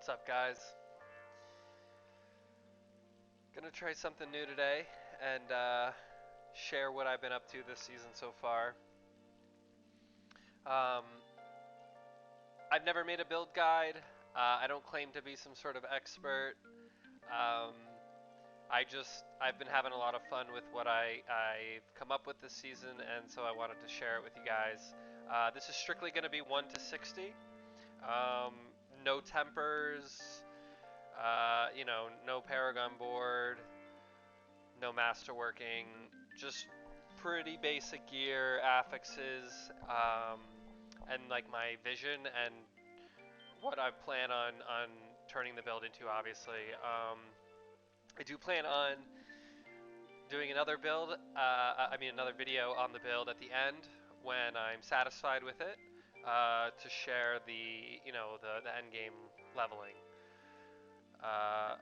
What's up, guys? Gonna try something new today and share what I've been up to this season so far. Um, I've never made a build guide. I don't claim to be some sort of expert. Um, I've been having a lot of fun with what I've come up with this season, and so I wanted to share it with you guys. This is strictly going to be 1 to 60. Um, no tempers. No Paragon board. No masterworking, just pretty basic gear, affixes, and like my vision and what I plan on turning the build into. Obviously, I do plan on doing another build. Another video on the build at the end when I'm satisfied with it to share the end game leveling uh,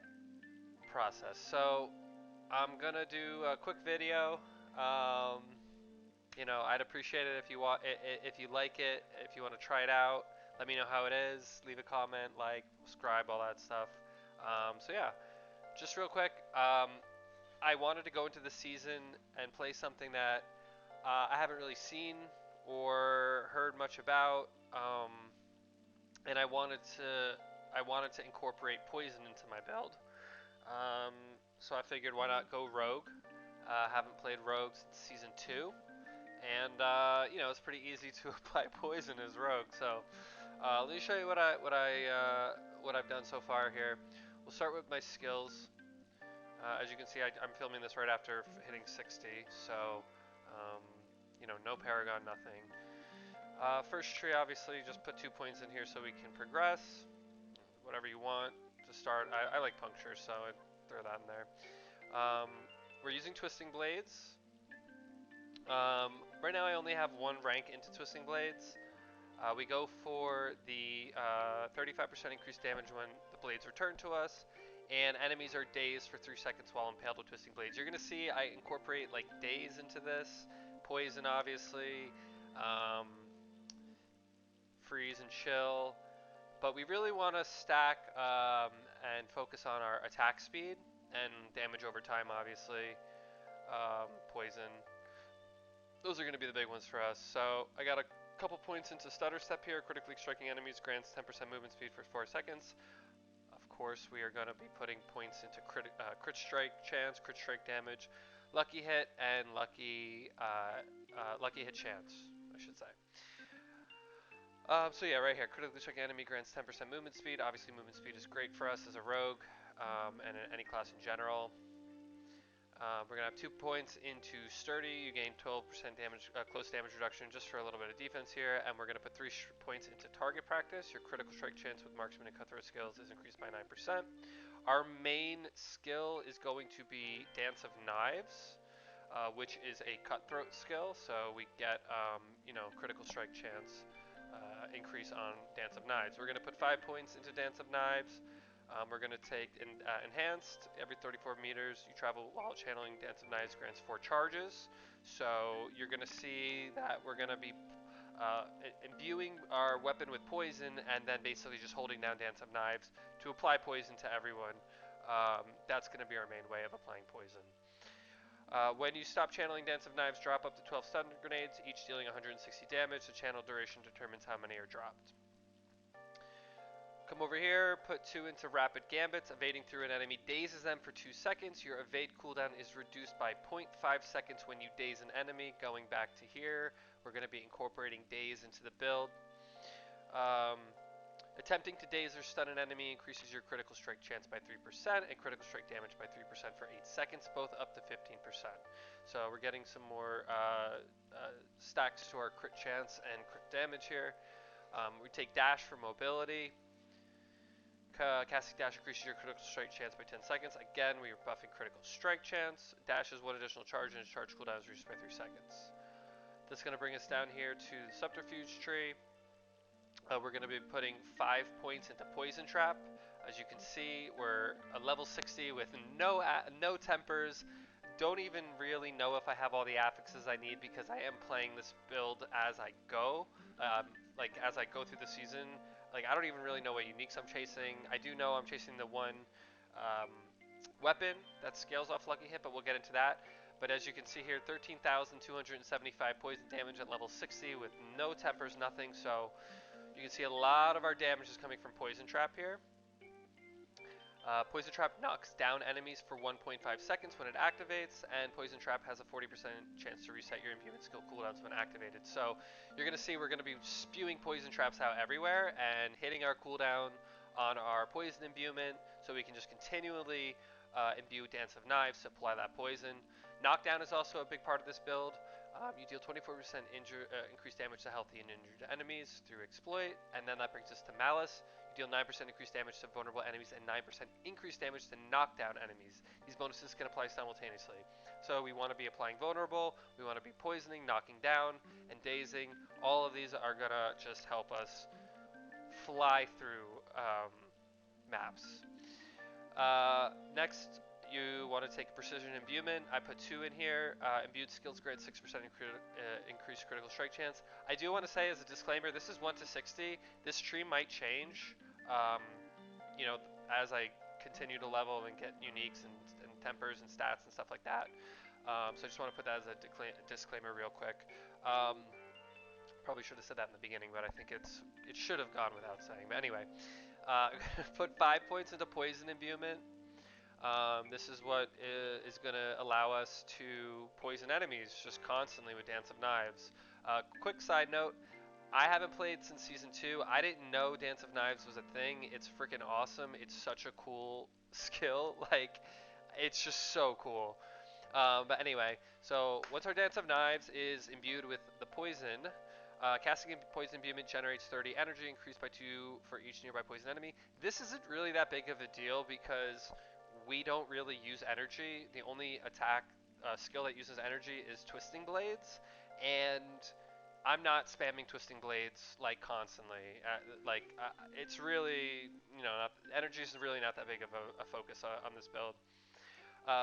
process. So I'm gonna do a quick video. Um, I'd appreciate it if you if you like it, if you want to try it out. Let me know how it is. Leave a comment, like, subscribe, all that stuff. So yeah, just real quick, I wanted to go into the season and play something that I haven't really seen or heard much about, and I wanted to incorporate poison into my build. Um, so I figured, why not go rogue? Haven't played rogue since season 2. And it's pretty easy to apply poison as rogue. So let me show you what I've done so far here. We'll start with my skills. As you can see, I'm filming this right after hitting 60, so no Paragon, nothing. First tree, obviously, just put 2 points in here so we can progress. Whatever you want to start. I like puncture, so I'd throw that in there. We're using twisting blades. Right now I only have 1 rank into twisting blades. We go for the 35% increased damage when the blades return to us, and enemies are dazed for 3 seconds while impaled with twisting blades. You're going to see I incorporate like daze into this, poison obviously, freeze and chill, but we really want to stack and focus on our attack speed and damage over time obviously, poison. Those are going to be the big ones for us. So I got a couple points into stutter step here. Critically striking enemies grants 10% movement speed for 4 seconds. Of course, we are going to be putting points into crit strike chance, crit strike damage, lucky hit, and lucky hit chance, I should say. So yeah, right here, critically striking enemy grants 10% movement speed. Obviously, movement speed is great for us as a rogue and in any class in general. We're going to have 2 points into Sturdy. You gain 12% damage, close damage reduction just for a little bit of defense here. And we're going to put 3 points into Target Practice. Your critical strike chance with Marksman and Cutthroat skills is increased by 9%. Our main skill is going to be Dance of Knives, which is a Cutthroat skill. So we get, critical strike chance increase on Dance of Knives. We're going to put 5 points into Dance of Knives. We're going to take Enhanced. Every 34 meters you travel while channeling Dance of Knives grants 4 charges. So you're going to see that we're going to be imbuing our weapon with poison and then basically just holding down Dance of Knives to apply poison to everyone. That's going to be our main way of applying poison. When you stop channeling Dance of Knives, drop up to 12 stun grenades, each dealing 160 damage. The channel duration determines how many are dropped. Come over here, put 2 into Rapid Gambits. Evading through an enemy dazes them for 2 seconds. Your evade cooldown is reduced by 0.5 seconds when you daze an enemy. Going back to here, we're going to be incorporating daze into the build. Attempting to daze or stun an enemy increases your critical strike chance by 3% and critical strike damage by 3% for 8 seconds, both up to 15%. So we're getting some more stacks to our crit chance and crit damage here. We take dash for mobility. Casting dash increases your critical strike chance by 10 seconds. Again, we are buffing critical strike chance. Dash is 1 additional charge and its charge cooldown is reduced by 3 seconds. This is going to bring us down here to the subterfuge tree. We're going to be putting 5 points into Poison Trap. As you can see, we're a level 60 with no tempers. Don't even really know if I have all the affixes I need because I am playing this build as I go. As I go through the season, like I don't even really know what uniques I'm chasing. I do know I'm chasing the one um, weapon that scales off Lucky Hit, but we'll get into that. But as you can see here, 13,275 poison damage at level 60 with no tempers, nothing. So you can see a lot of our damage is coming from Poison Trap here. Poison Trap knocks down enemies for 1.5 seconds when it activates, and Poison Trap has a 40% chance to reset your imbuement skill cooldowns when activated. So you're going to see we're going to be spewing Poison Traps out everywhere and hitting our cooldown on our Poison imbuement so we can just continually imbue Dance of Knives to apply that poison. Knockdown is also a big part of this build. You deal 24% increased damage to healthy and injured enemies through Exploit, and then that brings us to Malice. Deal 9% increased damage to vulnerable enemies and 9% increased damage to knockdown enemies. These bonuses can apply simultaneously. So we want to be applying vulnerable, we want to be poisoning, knocking down, and dazing. All of these are going to just help us fly through maps. Next, you want to take Precision Imbuement. I put 2 in here. Imbued skills grant 6% increased critical strike chance. I do want to say as a disclaimer, this is 1 to 60. This tree might change, you know, as I continue to level and get uniques and tempers and stats and stuff like that. So I just want to put that as a disclaimer real quick. Probably should have said that in the beginning, but I think it should have gone without saying. But anyway, put 5 points into Poison Imbuement. This is what is going to allow us to poison enemies just constantly with Dance of Knives. Quick side note, I haven't played since Season 2. I didn't know Dance of Knives was a thing. It's freaking awesome. It's such a cool skill. Like, it's just so cool. But anyway, so once our Dance of Knives is imbued with the poison, casting poison imbuement generates 30 energy, increased by 2 for each nearby poison enemy. This isn't really that big of a deal because we don't really use energy. The only attack skill that uses energy is Twisting Blades, and I'm not spamming Twisting Blades like constantly. It's really, energy is really not that big of a focus on this build.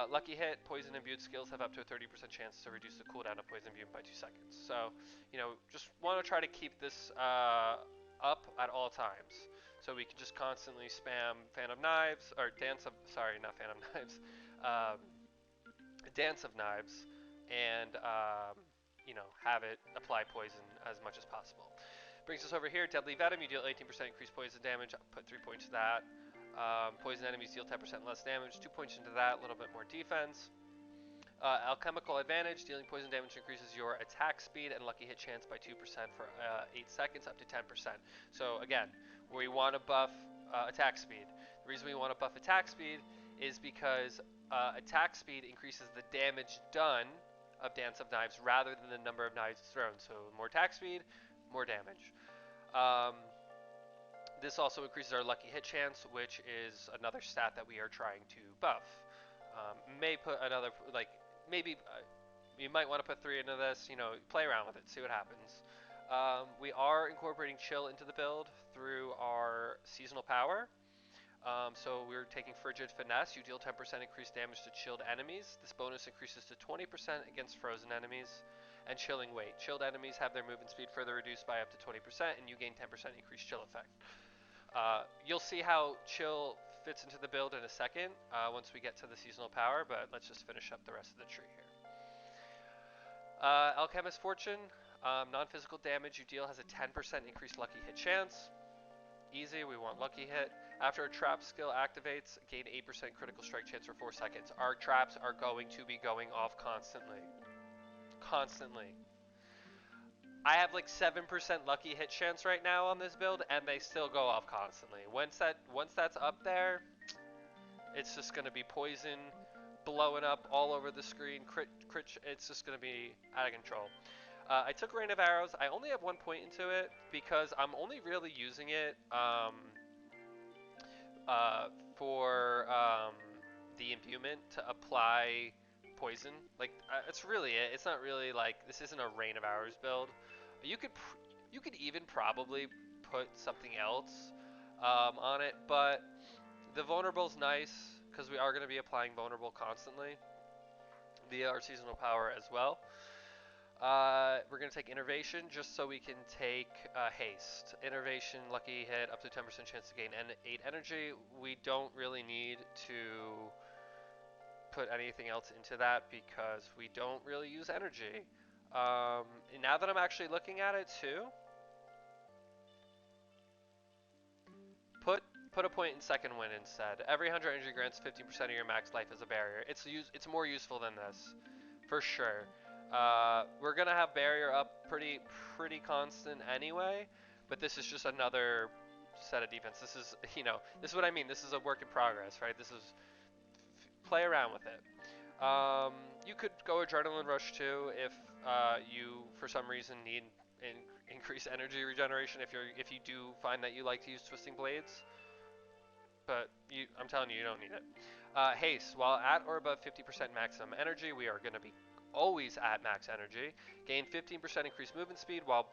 Lucky Hit, Poison Imbued skills have up to a 30% chance to reduce the cooldown of Poison Imbued by 2 seconds. So, just want to try to keep this up at all times. So we can just constantly spam Fan of Knives, or not Fan of Knives, um, Dance of Knives, and, have it apply poison as much as possible. Brings us over here, Deadly Venom, you deal 18% increased poison damage, put 3 points to that. Poison enemies deal 10% less damage, 2 points into that, a little bit more defense. Alchemical Advantage, dealing poison damage increases your attack speed and lucky hit chance by 2% for 8 seconds up to 10%. So again, we want to buff attack speed. The reason we want to buff attack speed is because attack speed increases the damage done of Dance of Knives rather than the number of knives thrown. So more attack speed, more damage. This also increases our lucky hit chance, which is another stat that we are trying to buff. May put another, maybe you might want to put 3 into this, play around with it, see what happens. We are incorporating chill into the build through our seasonal power. So we're taking Frigid Finesse. You deal 10% increased damage to chilled enemies. This bonus increases to 20% against frozen enemies. And Chilling Weight. Chilled enemies have their movement speed further reduced by up to 20%, and you gain 10% increased chill effect. You'll see how chill fits into the build in a second once we get to the seasonal power, but let's just finish up the rest of the tree here. Alchemist Fortune. Non-physical damage you deal has a 10% increased lucky hit chance. Easy, we want lucky hit. After a trap skill activates, gain 8% critical strike chance for 4 seconds. Our traps are going to be going off constantly. Constantly. I have like 7% lucky hit chance right now on this build, and they still go off constantly. Once that's up there, it's just going to be poison blowing up all over the screen. Crit, it's just going to be out of control. I took Rain of Arrows. I only have 1 point into it because I'm only really using it for the imbuement to apply poison. Like, it's really it. It's not really like, this isn't a Rain of Arrows build. You could even probably put something else on it, but the vulnerable's nice because we are going to be applying vulnerable constantly via our seasonal power as well. We're gonna take Innervation just so we can take Haste. Innervation, lucky hit, up to 10% chance to gain 8 energy. We don't really need to put anything else into that because we don't really use energy. Now that I'm actually looking at it too, put put a point in second wind instead. Every 100 energy grants 15% of your max life as a barrier. It's more useful than this, for sure. We're gonna have barrier up pretty constant anyway, but this is just another set of defense. This is this is what I mean. This is a work in progress, right? This is play around with it. You could go Adrenaline Rush too if you, for some reason, need increased energy regeneration. If you do find that you like to use Twisting Blades, but I'm telling you, you don't need it. Haste. While at or above 50% maximum energy, we are going to be always at max energy. Gain 15% increased movement speed, while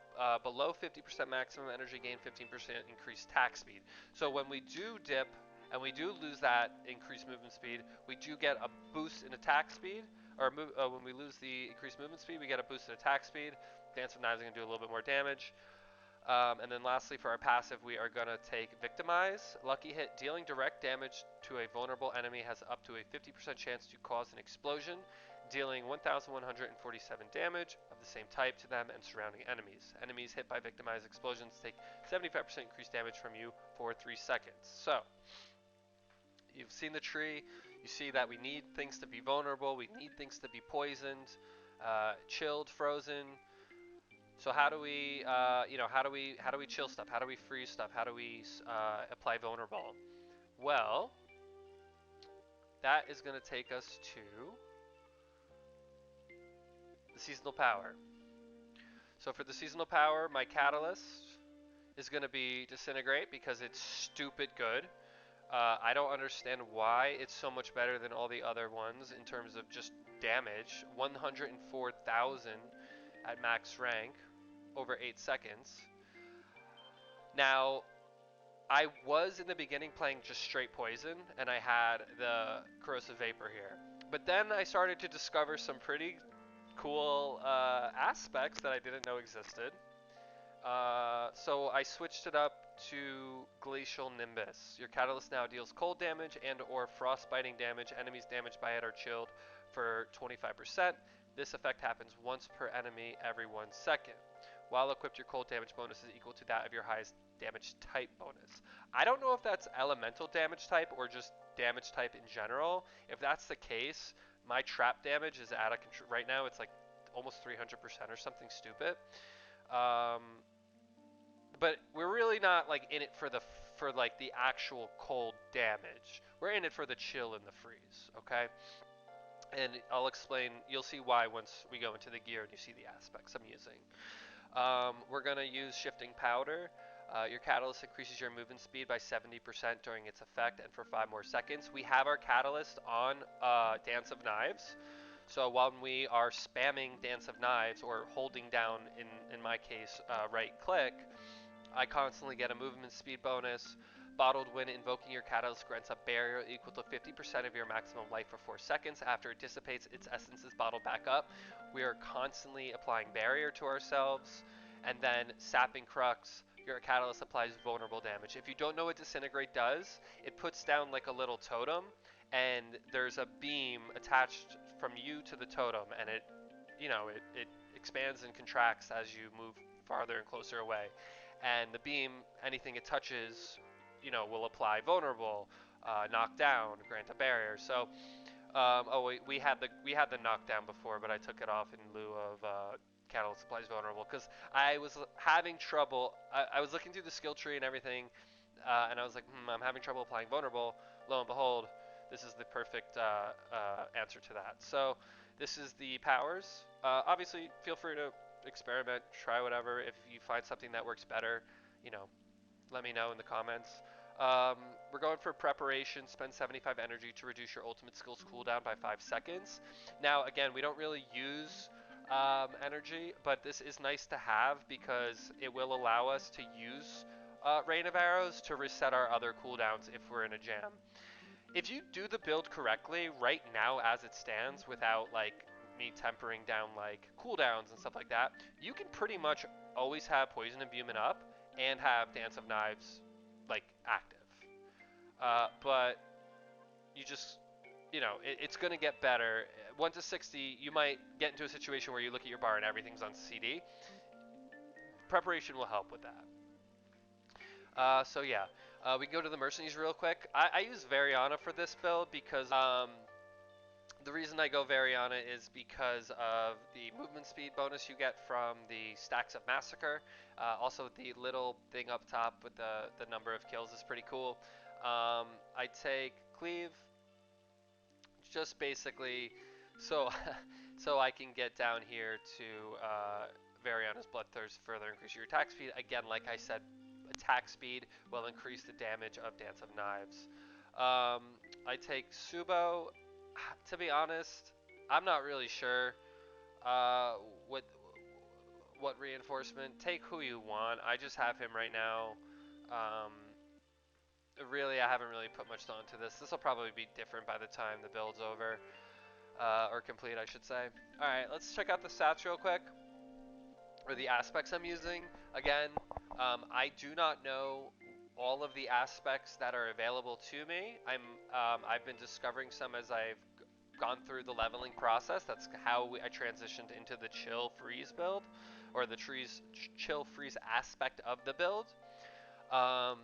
below 50% maximum energy, gain 15% increased attack speed. So when we do dip and we do lose that increased movement speed, we do get a boost in attack speed. Or when we lose the increased movement speed, we get a boost in attack speed. Dance of Knives is going to do a little bit more damage. And then lastly, for our passive, we are going to take Victimize. Lucky hit, dealing direct damage to a vulnerable enemy has up to a 50% chance to cause an explosion, dealing 1,147 damage of the same type to them and surrounding enemies. Enemies hit by Victimize explosions take 75% increased damage from you for 3 seconds. So, you've seen the tree. You see that we need things to be vulnerable. We need things to be poisoned, chilled, frozen. So how do we, how do we chill stuff? How do we freeze stuff? How do we apply vulnerable? Well, that is going to take us to the seasonal power. So for the seasonal power, my catalyst is going to be Disintegrate because it's stupid good. I don't understand why it's so much better than all the other ones in terms of just damage. 104,000 at max rank over 8 seconds. Now, I was in the beginning playing just straight poison, and I had the corrosive vapor here. But then I started to discover some pretty cool aspects that I didn't know existed. So I switched it up to Glacial Nimbus. Your catalyst now deals cold damage and or frostbiting damage. Enemies damaged by it are chilled for 25%. This effect happens once per enemy every 1 second. While equipped, your cold damage bonus is equal to that of your highest damage type bonus. I don't know if that's elemental damage type or just damage type in general. If that's the case, my trap damage is out of control. Right now it's like almost 300% or something stupid. Um, but we're really not like in it for like the actual cold damage. We're in it for the chill and the freeze, okay? And I'll explain, you'll see why once we go into the gear and you see the aspects I'm using. We're going to use Shifting Powder. Your catalyst increases your movement speed by 70% during its effect and for 5 more seconds. We have our catalyst on Dance of Knives. So while we are spamming Dance of Knives or holding down, in my case, right click, I constantly get a movement speed bonus. Bottled when invoking your catalyst grants a barrier equal to 50% of your maximum life for 4 seconds. After it dissipates, its essence is bottled back up. We are constantly applying barrier to ourselves. And then Sapping Crux, your catalyst applies vulnerable damage. If you don't know what Disintegrate does, it puts down like a little totem, and there's a beam attached from you to the totem, and it expands and contracts as you move farther and closer away. And the beam, anything it touches, will apply vulnerable, knock down, grant a barrier. So, oh wait, we had the knockdown before, but I took it off in lieu of catalyst applies vulnerable because I was having trouble. I was looking through the skill tree and everything, and I was like, I'm having trouble applying vulnerable. Lo and behold, this is the perfect answer to that. So this is the powers. Obviously, feel free to experiment, try whatever. If you find something that works better, you know, let me know in the comments. We're going for preparation. Spend 75 energy to reduce your ultimate skill's cooldown by 5 seconds. Now, again, we don't really use energy, but this is nice to have because it will allow us to use Rain of Arrows to reset our other cooldowns if we're in a jam. If you do the build correctly, right now as it stands, without like me tempering down like cooldowns and stuff like that, you can pretty much always have Poison Imbuement up and have Dance of Knives like active. But you just, it's going to get better. 1 to 60, you might get into a situation where you look at your bar and everything's on CD. Preparation will help with that. So yeah, we can go to the Mercenaries real quick. I use Variana for this build because the reason I go Variana is because of the movement speed bonus you get from the Stacks of Massacre. Also, the little thing up top with the number of kills is pretty cool. I take Cleave just basically so so I can get down here to Variana's Bloodthirst, further increase your attack speed. Again, like I said, attack speed will increase the damage of Dance of Knives. I take Subo. To be honest, I'm not really sure uh, what what reinforcement. Take who you want. I just have him right now. Um, really, I haven't really put much thought into this. This will probably be different by the time the build's over. Or complete, I should say. Alright, let's check out the stats real quick, or the aspects I'm using. Again, I do not know all of the aspects that are available to me. I've been discovering some as I've gone through the leveling process. That's how I transitioned into the chill freeze build, or the chill freeze aspect of the build. Um,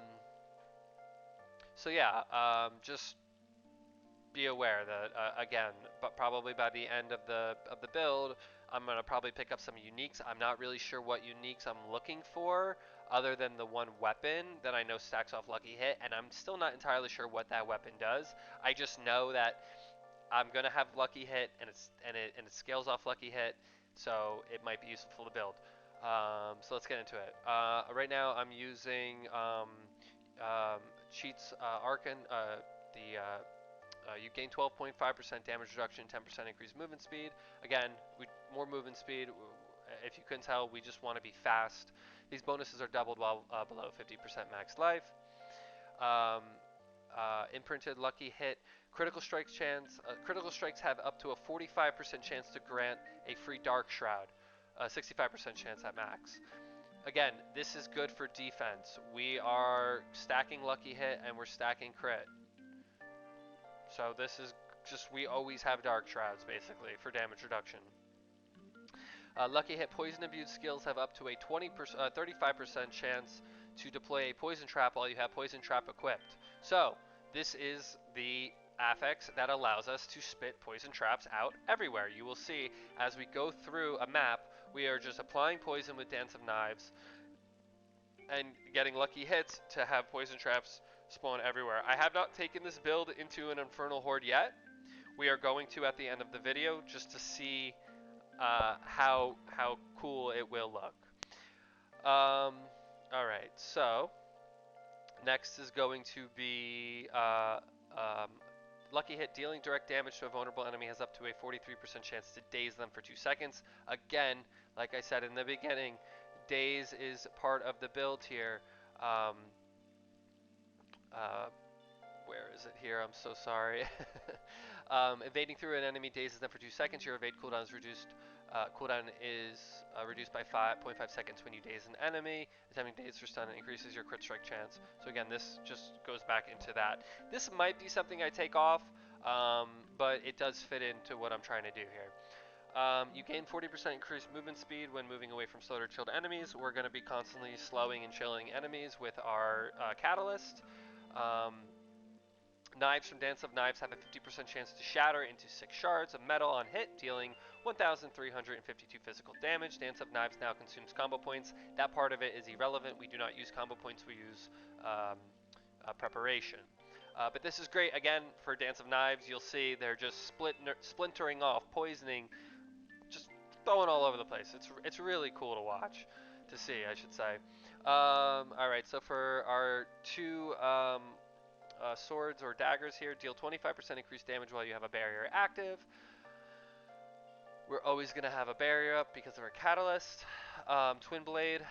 so yeah, just be aware that again, but probably by the end of the build, I'm gonna probably pick up some uniques. I'm not really sure what uniques I'm looking for, other than the one weapon that I know stacks off Lucky Hit, and I'm still not entirely sure what that weapon does. I just know that I'm gonna have Lucky Hit, and it scales off Lucky Hit, so it might be useful to build. So let's get into it. Right now, I'm using Cheats Arcan, the you gain 12.5% damage reduction, 10% increased movement speed. Again, more movement speed. If you couldn't tell, we just want to be fast. These bonuses are doubled while below 50% max life. Imprinted Lucky Hit. Critical strikes chance. Critical strikes have up to a 45% chance to grant a free Dark Shroud. 65% chance at max. Again, this is good for defense. We are stacking Lucky Hit and we're stacking crit. So this is just, we always have Dark Shrouds basically for damage reduction. Lucky Hit Poison Imbued skills have up to a 35% chance to deploy a Poison Trap while you have Poison Trap equipped. So this is the affix that allows us to spit Poison Traps out everywhere. You will see as we go through a map, we are just applying poison with Dance of Knives and getting lucky hits to have Poison Traps spawn everywhere. I have not taken this build into an Infernal Horde yet. We are going to at the end of the video just to see how cool it will look. All right, so next is going to be Lucky Hit. Dealing direct damage to a vulnerable enemy has up to a 43% chance to daze them for 2 seconds. Again, like I said in the beginning, daze is part of the build here. Where is it here? I'm so sorry. Evading through an enemy dazes them for 2 seconds. Your evade cooldown is reduced. Cooldown is reduced by 5.5 seconds when you daze an enemy. Attempting daze for stun increases your crit strike chance. So again, this just goes back into that. This might be something I take off, but it does fit into what I'm trying to do here. You gain 40% increased movement speed when moving away from slowed or chilled enemies. We're going to be constantly slowing and chilling enemies with our Catalyst. Knives from Dance of Knives have a 50% chance to shatter into 6 shards of metal on hit, dealing 1,352 physical damage. Dance of Knives now consumes combo points. That part of it is irrelevant. We do not use combo points, we use preparation. But this is great, again, for Dance of Knives. You'll see they're just splintering off, poisoning, just throwing all over the place. It's really cool to watch, to see, I should say. Alright, so for our two swords or daggers here, deal 25% increased damage while you have a barrier active. We're always going to have a barrier up because of our catalyst. Twin blade,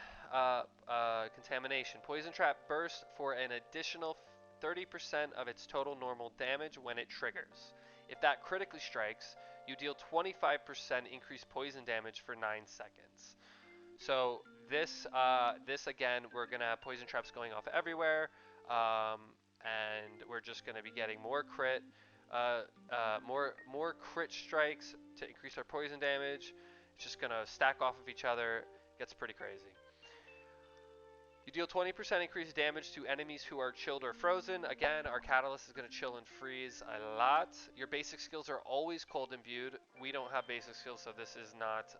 contamination. Poison trap burst for an additional 30% of its total normal damage when it triggers. If that critically strikes, you deal 25% increased poison damage for 9 seconds. So this again, we're gonna have poison traps going off everywhere, and we're just gonna be getting more more crit strikes to increase our poison damage. It's just gonna stack off of each other. Gets pretty crazy. You deal 20% increased damage to enemies who are chilled or frozen. Again, our catalyst is going to chill and freeze a lot. Your basic skills are always cold imbued. We don't have basic skills, so this is not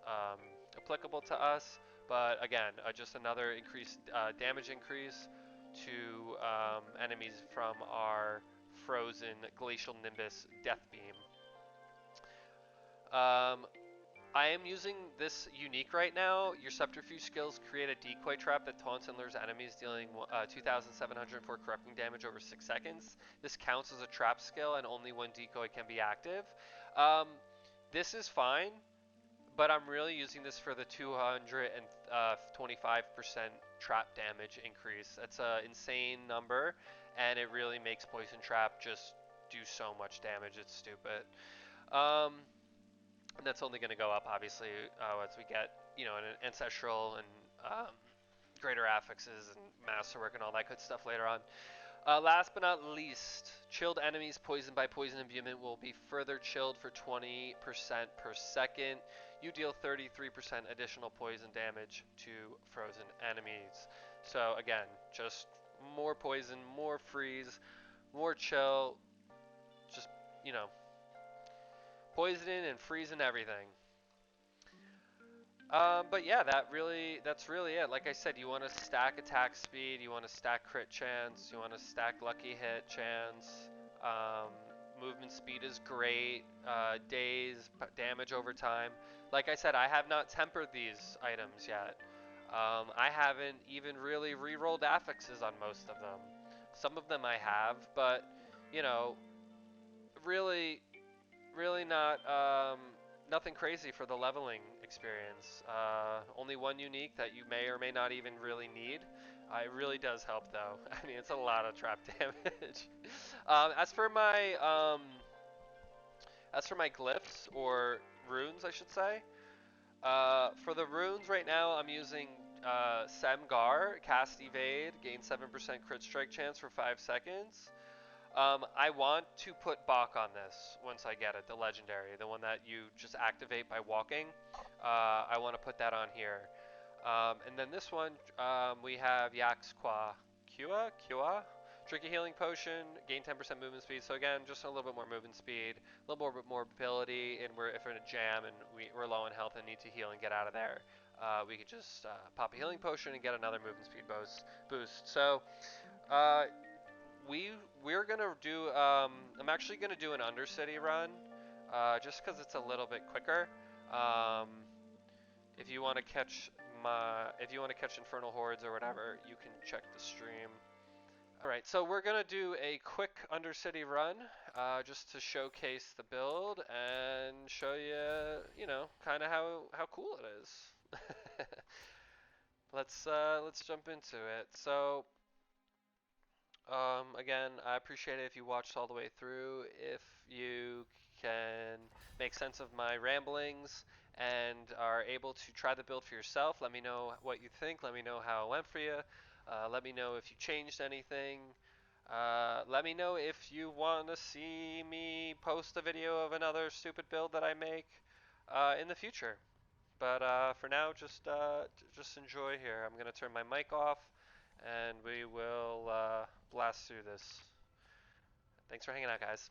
applicable to us. But again, just another increased damage increase to enemies from our frozen Glacial Nimbus Death Beam. I am using this unique right now. Your subterfuge skills create a decoy trap that taunts and lures enemies, dealing 2,704 corrupting damage over 6 seconds. This counts as a trap skill, and only one decoy can be active. This is fine, but I'm really using this for the 225% trap damage increase. That's an insane number, and it really makes Poison Trap just do so much damage. It's stupid. And that's only going to go up, obviously, as we get, an Ancestral and Greater Affixes and Masterwork and all that good stuff later on. Last but not least, chilled enemies poisoned by poison imbuement will be further chilled for 20% per second. You deal 33% additional poison damage to frozen enemies. So again, just more poison, more freeze, more chill, just, poisoning and freezing everything. But yeah, that's really it. Like I said, you want to stack attack speed, you want to stack crit chance, you want to stack lucky hit chance. Movement speed is great. Daze, damage over time. Like I said, I have not tempered these items yet. I haven't even really re-rolled affixes on most of them. Some of them I have, but really not nothing crazy for the leveling experience. Only one unique that you may or may not even really need. It really does help though. I mean, it's a lot of trap damage. As for my glyphs or runes, I should say. For the runes right now, I'm using Semgar, cast evade, gain 7% crit strike chance for 5 seconds. I want to put Bach on this once I get it, the legendary, the one that you just activate by walking. I want to put that on here. And then this one, we have Yax Kua. Drink a healing potion, gain 10% movement speed. So again, just a little bit more movement speed, a little more mobility, and if we're in a jam and we're low in health and need to heal and get out of there, we could just pop a healing potion and get another movement speed boost. So we're gonna do. I'm actually gonna do an Undercity run, just because it's a little bit quicker. If you want to catch Infernal Hordes or whatever, you can check the stream. All right, so we're gonna do a quick Undercity run, just to showcase the build and show you, kind of how cool it is. Let's jump into it. So. Again, I appreciate it if you watched all the way through. If you can make sense of my ramblings and are able to try the build for yourself, let me know what you think. Let me know how it went for you. Let me know if you changed anything. Let me know if you want to see me post a video of another stupid build that I make in the future. But for now, just enjoy here. I'm gonna turn my mic off, and we will blast through this. Thanks for hanging out, guys.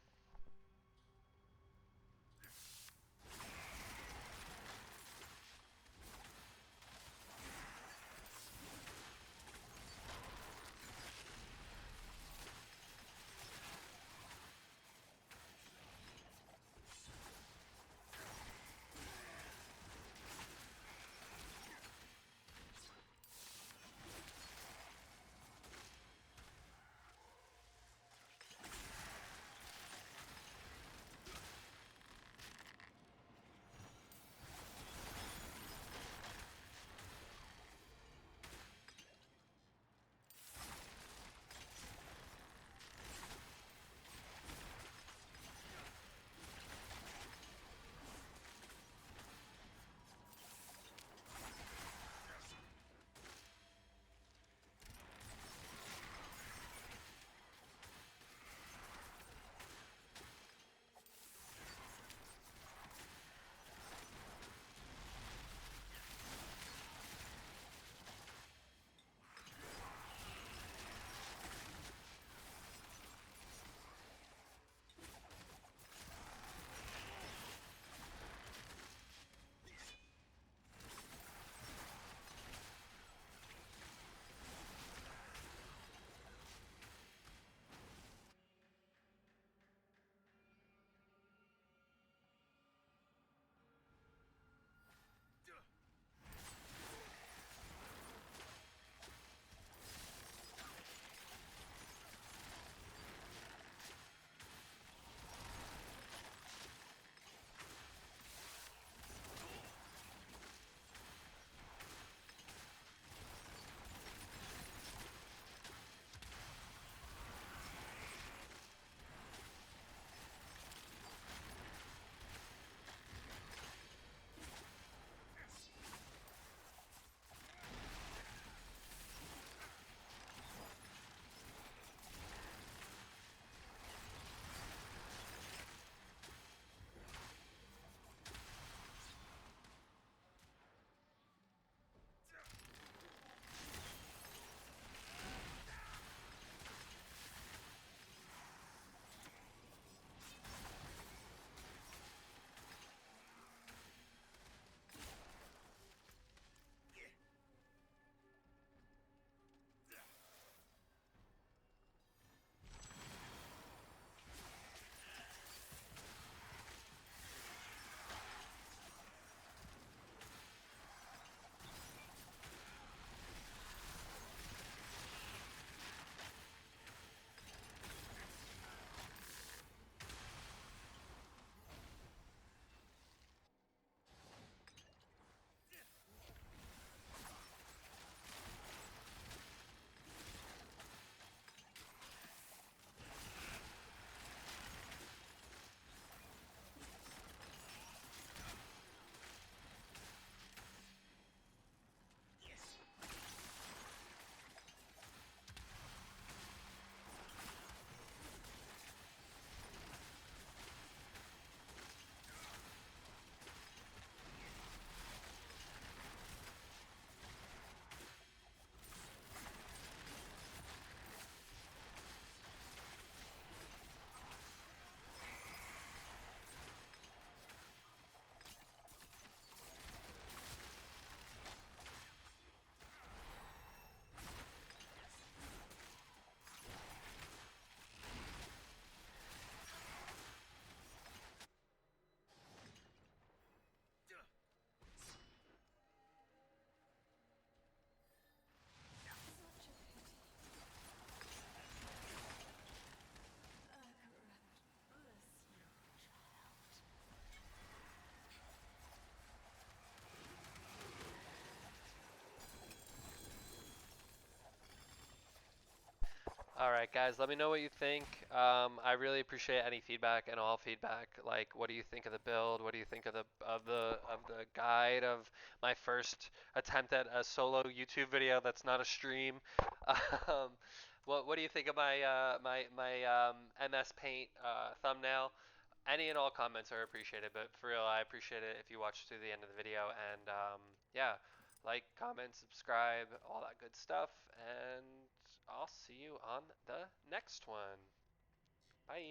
All right, guys, let me know what you think. I really appreciate any feedback and all feedback. Like, what do you think of the build? What do you think of the guide of my first attempt at a solo YouTube video that's not a stream? Um, what do you think of my MS Paint thumbnail? Any and all comments are appreciated, but for real, I appreciate it if you watch through the end of the video. And yeah, like, comment, subscribe, all that good stuff. And I'll see you on the next one. Bye.